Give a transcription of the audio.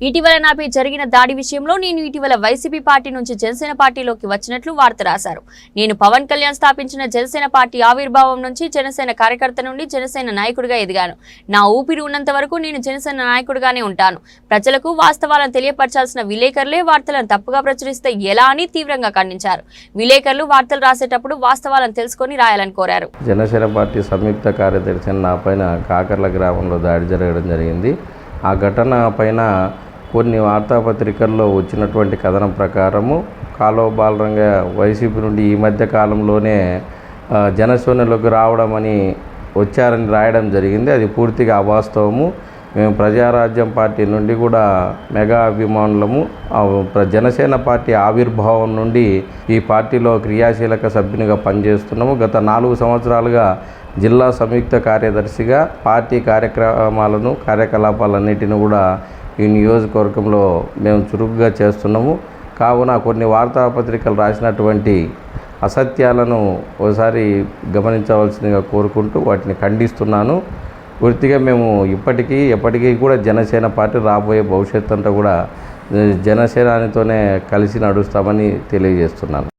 ఇటీవల నాపై జరిగిన దాడి విషయంలో నేను ఇటీవల వైసీపీ పార్టీ నుంచి జనసేన పార్టీలోకి వచ్చినట్లు వార్త రాశారు. నేను పవన్ కళ్యాణ్ స్థాపించిన జనసేన పార్టీ ఆవిర్భావం నుంచి జనసేన కార్యకర్త నుండి జనసేన నాయకుడిగా ఎదిగాను. నా ఊపిరి ఉన్నంత వరకు నేను జనసేన నాయకుడిగానే ఉంటాను. ప్రజలకు వాస్తవాలను తెలియపరచాల్సిన విలేకరులే వార్తలను తప్పుగా ప్రచురిస్తే ఎలా అని తీవ్రంగా ఖండించారు. విలేకరులు వార్తలు రాసేటప్పుడు వాస్తవాలను తెలుసుకొని రాయాలని కోరారు. జనసేన పార్టీ సంయుక్త కార్యదర్శి నా పైన కాకర్ల గ్రామంలో దాడి జరగడం జరిగింది. ఆ ఘటన పైన కొన్ని వార్తాపత్రికల్లో వచ్చినటువంటి కథనం ప్రకారము కాలువ బాలరంగ వైసీపీ నుండి ఈ మధ్య కాలంలోనే జనసేనలోకి రావడం అని వచ్చారని రాయడం జరిగింది. అది పూర్తిగా అవాస్తవము. మేము ప్రజారాజ్యం పార్టీ నుండి కూడా మెగా అభిమానులము. జనసేన పార్టీ ఆవిర్భావం నుండి ఈ పార్టీలో క్రియాశీలక సభ్యునిగా పనిచేస్తున్నాము. గత 4 సంవత్సరాలుగా జిల్లా సంయుక్త కార్యదర్శిగా పార్టీ కార్యకలాపాలన్నిటిని కూడా ఈ నియోజకవర్గంలో మేము చురుకుగా చేస్తున్నాము. కావున కొన్ని వార్తాపత్రికలు రాసినటువంటి అసత్యాలను ఒకసారి గమనించవలసిందిగా కోరుకుంటూ వాటిని ఖండిస్తున్నాను. పూర్తిగా మేము ఎప్పటికీ కూడా జనసేన పార్టీ రాబోయే భవిష్యత్తు అంతా కూడా జనసేనతోనే కలిసి నడుస్తామని తెలియజేస్తున్నాను.